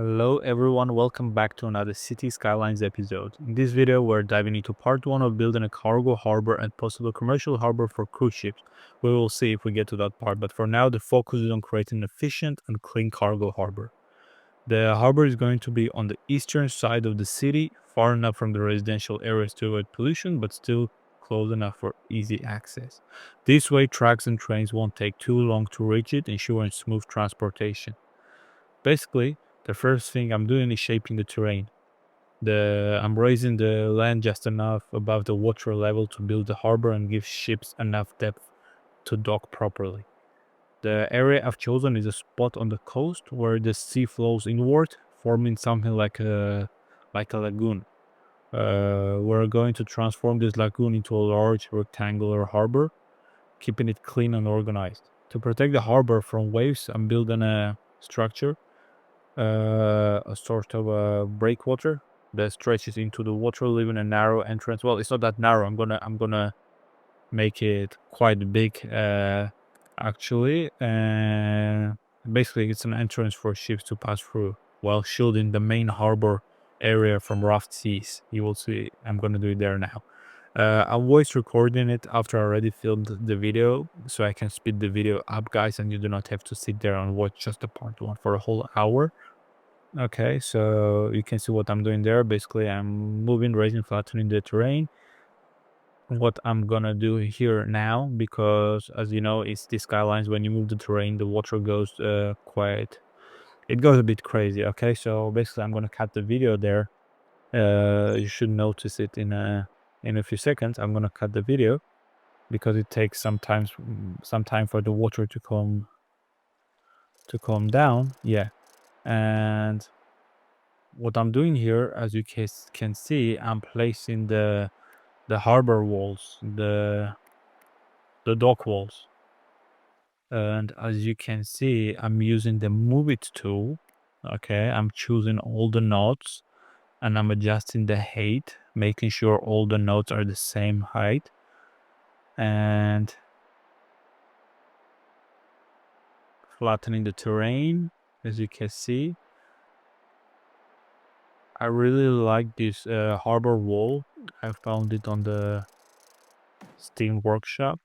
Hello everyone, welcome back to another City Skylines episode. In this video, we're diving into part 1 of building a cargo harbor and possible commercial harbor for cruise ships. We will see if we get to that part, but for now the focus is on creating an efficient and clean cargo harbor. The harbor is going to be on the eastern side of the city, far enough from the residential areas to avoid pollution, but still close enough for easy access. This way, trucks and trains won't take too long to reach it, ensuring smooth transportation. Basically, the first thing I'm doing is shaping the terrain. I'm raising the land just enough above the water level to build the harbor and give ships enough depth to dock properly. The area I've chosen is a spot on the coast where the sea flows inward, forming something like a lagoon. We're going to transform this lagoon into a large rectangular harbor, keeping it clean and organized. To protect the harbor from waves, I'm building a structure, a sort of a breakwater that stretches into the water, leaving a narrow entrance. Well, it's not that narrow. I'm gonna make it quite big, actually. And basically, it's an entrance for ships to pass through while shielding the main harbor area from rough seas. You will see. I'm gonna do it there now. I'm voice recording it after I already filmed the video, so I can speed the video up, guys, and you do not have to sit there and watch just the part 1 for a whole hour. Okay, so you can see what I'm doing there. Basically, I'm moving, raising, flattening the terrain. What I'm gonna do here now, because as you know, it's the skylines. When you move the terrain, the water goes it goes a bit crazy. Okay, so basically, I'm gonna cut the video there. You should notice it in a few seconds. I'm gonna cut the video because it takes some time for the water to calm down. Yeah, and what I'm doing here, as you can see, I'm placing the harbor walls, the dock walls, and as you can see, I'm using the move it tool. Okay, I'm choosing all the nodes and I'm adjusting the height, making sure all the nodes are the same height, and flattening the terrain. As you can see, I really like this harbor wall. I found it on the Steam Workshop.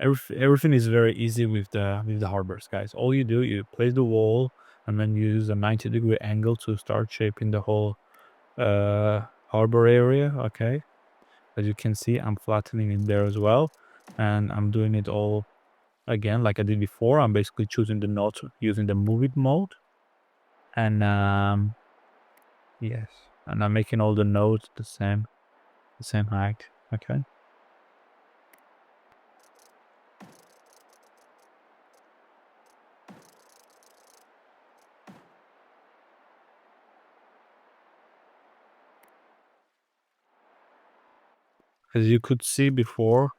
Everything is very easy with the harbors, guys. All you do, you place the wall and then you use a 90-degree angle to start shaping the whole harbor area. Okay, as you can see, I'm flattening it there as well, and I'm doing it all again like I did before. I'm basically choosing the node using the move it mode, and yes, and I'm making all the nodes the same height. Okay. As you could see before,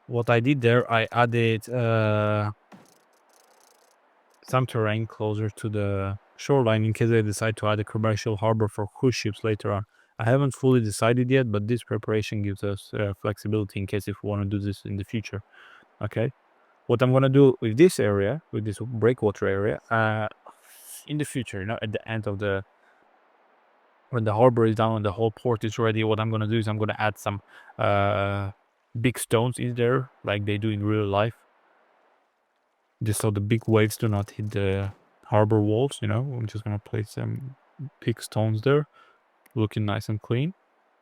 what I did there, I added some terrain closer to the shoreline in case I decide to add a commercial harbor for cruise ships later on. I haven't fully decided yet, but this preparation gives us flexibility in case if we want to do this in the future. Okay, what I'm gonna do with this area, with this breakwater area, in the future, at the end of when the harbor is down and the whole port is ready, what I'm gonna do is I'm gonna add some big stones in there, like they do in real life, just so the big waves do not hit the harbor walls. I'm just gonna place some big stones there, looking nice and clean,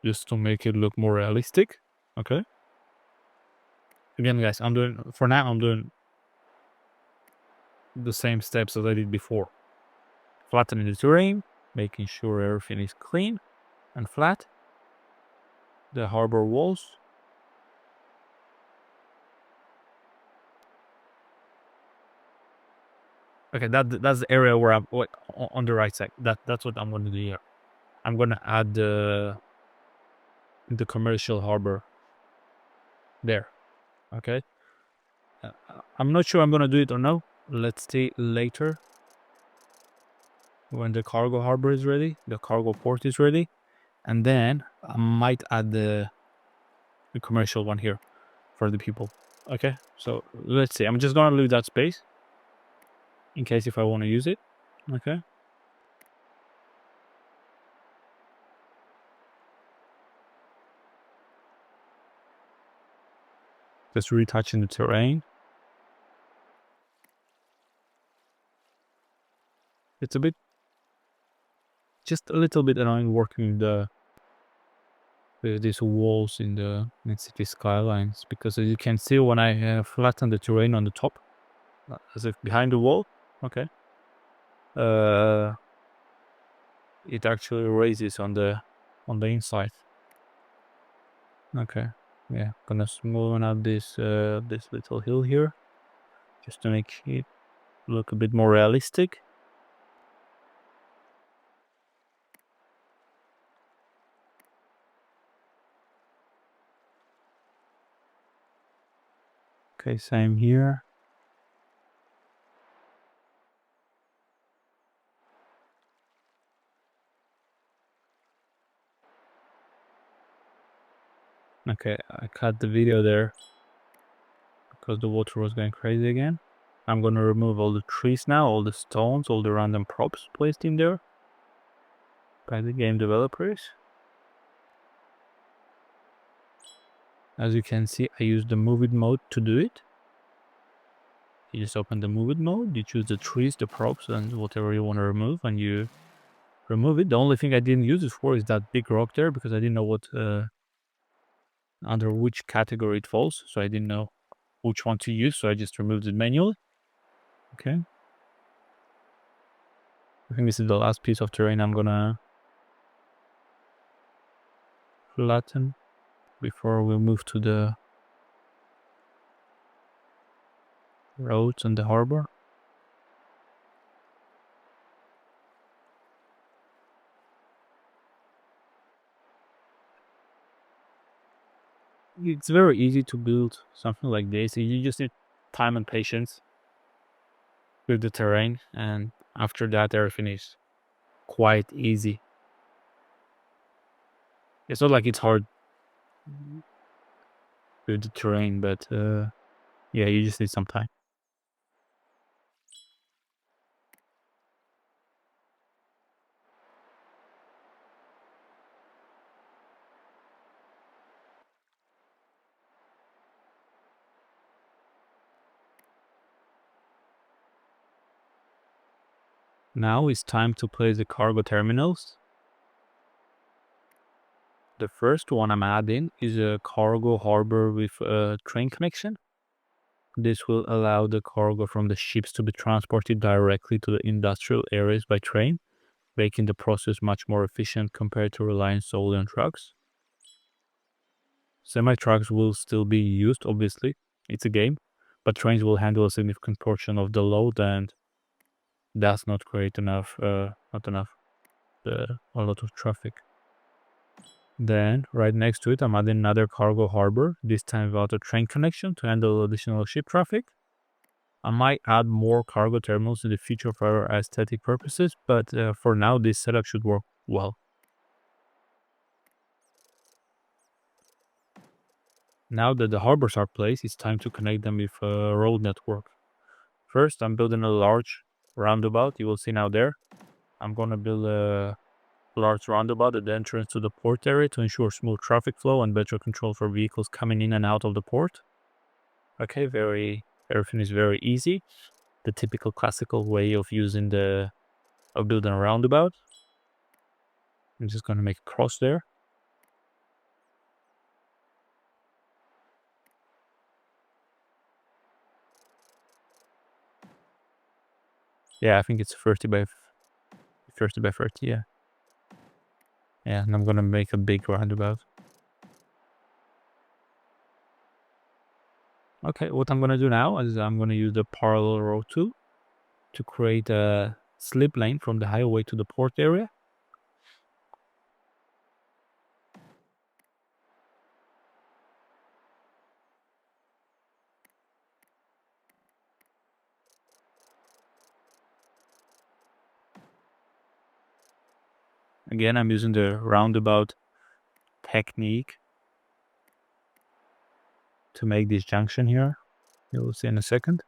just to make it look more realistic. Okay, again, guys, I'm doing the same steps as I did before: flattening the terrain, making sure everything is clean and flat, the harbor walls. Okay, that's the area where I'm on the right side. That's what I'm gonna do here. I'm gonna add the commercial harbor there. Okay. I'm not sure I'm gonna do it or no. Let's see later when the cargo harbor is ready, the cargo port is ready, and then I might add the commercial one here for the people. Okay, so let's see. I'm just gonna leave that space in case if I want to use it. Okay. Just retouching the terrain. It's just a little bit annoying working with these walls in the city skylines, because as you can see, when I flatten the terrain on the top, as if behind the wall, okay, it actually raises on the inside. Okay, yeah, gonna smoothen out this this little hill here, just to make it look a bit more realistic. Okay, same here. Okay, I cut the video there because the water was going crazy again. I'm gonna remove all the trees now, all the stones, all the random props placed in there by the game developers. As you can see, I use the move it mode to do it. You just open the move it mode, you choose the trees, the props, and whatever you want to remove, and you remove it. The only thing I didn't use it for is that big rock there, because I didn't know what under which category it falls, so I didn't know which one to use, so I just removed it manually. Okay. I think this is the last piece of terrain I'm gonna flatten before we move to the roads and the harbor. It's very easy to build something like this. You just need time and patience with the terrain, and after that everything is quite easy. It's not like it's hard with the terrain, but yeah, you just need some time. Now it's time to place the cargo terminals. The first one I'm adding is a cargo harbor with a train connection. This will allow the cargo from the ships to be transported directly to the industrial areas by train, making the process much more efficient compared to relying solely on trucks. Semi-trucks will still be used, obviously. It's a game, but trains will handle a significant portion of the load, and that's not create enough, not enough, a lot of traffic. Then, right next to it, I'm adding another cargo harbor, this time without a train connection to handle additional ship traffic. I might add more cargo terminals in the future for aesthetic purposes, but for now, this setup should work well. Now that the harbors are placed, it's time to connect them with a road network. First, I'm building a large roundabout. You will see now there. I'm gonna build a large roundabout at the entrance to the port area to ensure smooth traffic flow and better control for vehicles coming in and out of the port. Okay, everything is very easy. The typical classical way of building a roundabout. I'm just gonna make a cross there. Yeah, I think it's 30 by 30. Yeah. Yeah, and I'm gonna make a big roundabout. Okay, what I'm gonna do now is I'm gonna use the parallel road tool to create a slip lane from the highway to the port area. Again, I'm using the roundabout technique to make this junction here. You'll see in a second.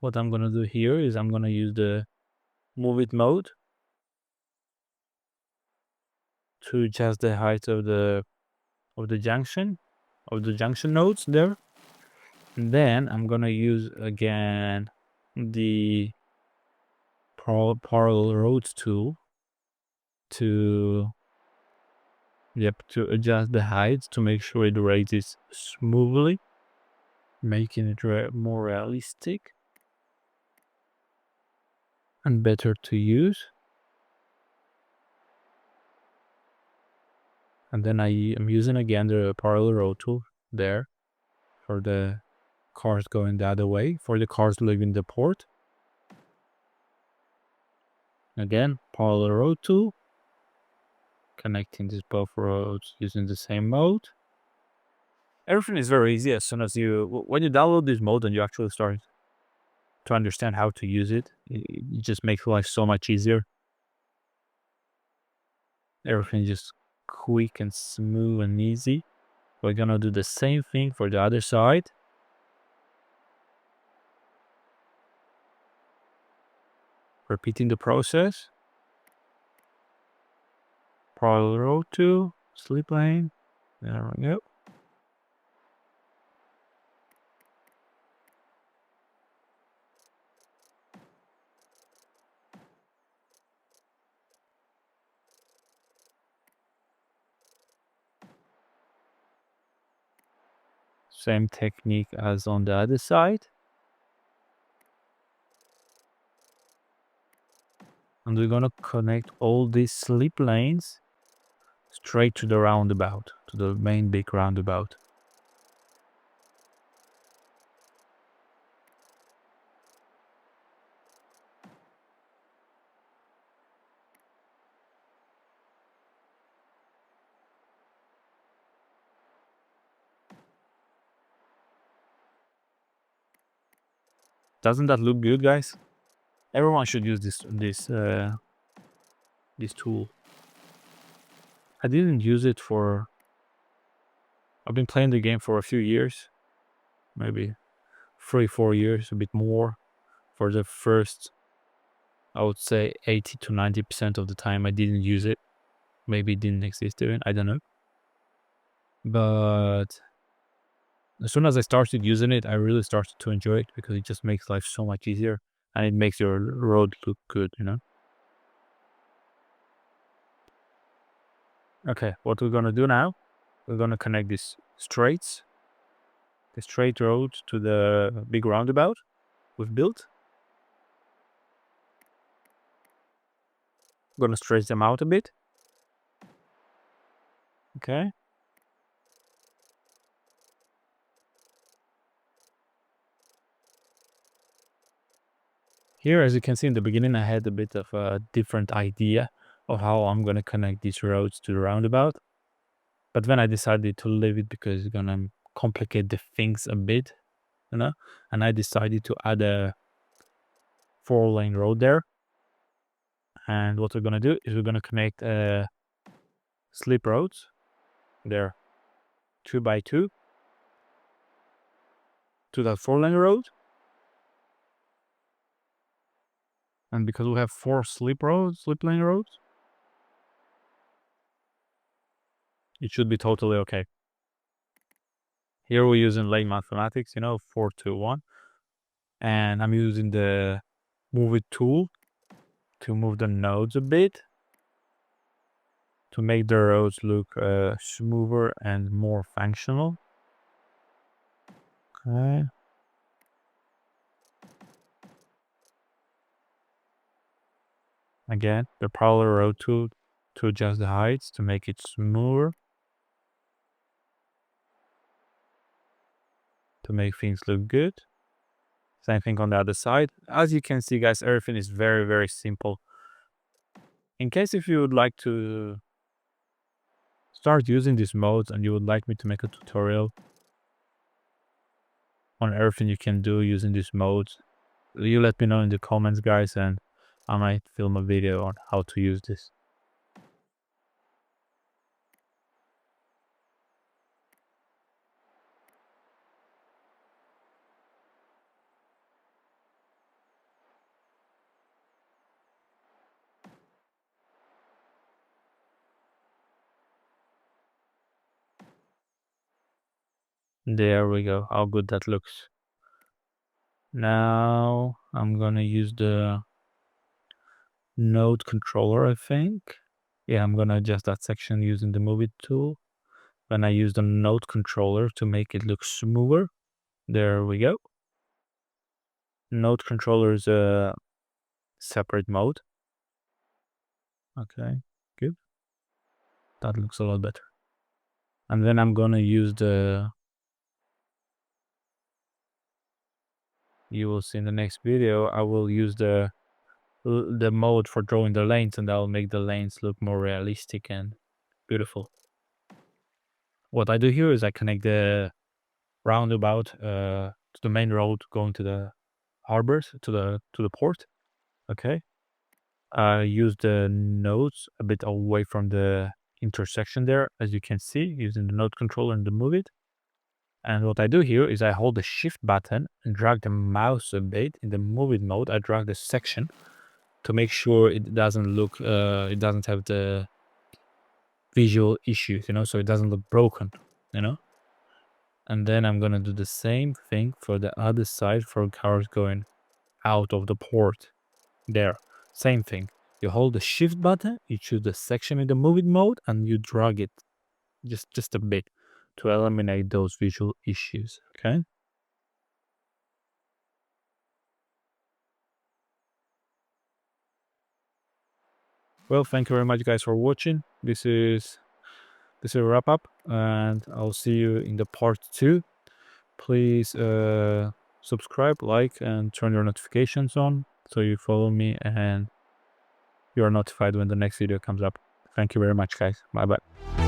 what I'm gonna do here is I'm gonna use the move it mode to adjust the height of the junction nodes there. And then I'm gonna use again the parallel roads tool to adjust the heights to make sure it raises smoothly, making it more realistic and better to use. And then I'm using again the parallel road tool there for the cars going the other way, for the cars leaving the port. Again, parallel road tool, connecting these both roads using the same mode. Everything is very easy as soon as when you download this mode and you actually start to understand how to use it, it just makes life so much easier. Everything just quick and smooth and easy. We're gonna do the same thing for the other side. Repeating the process. Parallel road 2, slip lane. There we go. Same technique as on the other side. And we're gonna connect all these slip lanes straight to the roundabout, to the main big roundabout. Doesn't that look good, guys? Everyone should use this tool. I didn't use it for. I've been playing the game for a few years, maybe 3-4 years, a bit more. For the first, I would say 80 to 90% of the time, I didn't use it. Maybe it didn't exist even. I don't know. But as soon as I started using it, I really started to enjoy it because it just makes life so much easier and it makes your road look good, Okay, what we're gonna do now, we're gonna connect the straight road to the big roundabout we've built. I'm gonna stretch them out a bit. Okay. Here, as you can see in the beginning, I had a bit of a different idea of how I'm gonna connect these roads to the roundabout. But then I decided to leave it because it's gonna complicate the things a bit, and I decided to add a 4-lane road there. And what we're gonna do is we're gonna connect slip roads there, 2x2, to that 4-lane road. And because we have 4 slip lane roads, it should be totally okay. Here we're using lane mathematics, 4, 2, 1. And I'm using the move it tool to move the nodes a bit to make the roads look smoother and more functional. Okay. Again, the parallel road tool to adjust the heights to make it smoother, to make things look good. Same thing on the other side. As you can see, guys, everything is very, very simple. In case if you would like to start using these modes and you would like me to make a tutorial on everything you can do using these modes, you let me know in the comments, guys, and I might film a video on how to use this. There we go. How good that looks. Now I'm gonna use the node controller, I think. Yeah, I'm gonna adjust that section using the move it tool. Then I use the node controller to make it look smoother. There we go. Node controller is a separate mode. Okay, good. That looks a lot better. And then I'm gonna use you will see in the next video, I will use the mode for drawing the lanes, and that will make the lanes look more realistic and beautiful. What I do here is I connect the roundabout to the main road going to the harbors, to the port. Okay. I use the nodes a bit away from the intersection there, as you can see, using the node controller and the move it. And what I do here is I hold the shift button and drag the mouse a bit in the move it mode. I drag the section to make sure it doesn't look, it doesn't have the visual issues, so it doesn't look broken, And then I'm gonna do the same thing for the other side for cars going out of the port. There, same thing. You hold the shift button, you choose the section in the move it mode, and you drag it just a bit to eliminate those visual issues. Okay. Well, thank you very much, guys, for watching. This is a wrap up, and I'll see you in the part 2. Please subscribe, like, and turn your notifications on so you follow me and you are notified when the next video comes up. Thank you very much, guys. Bye bye.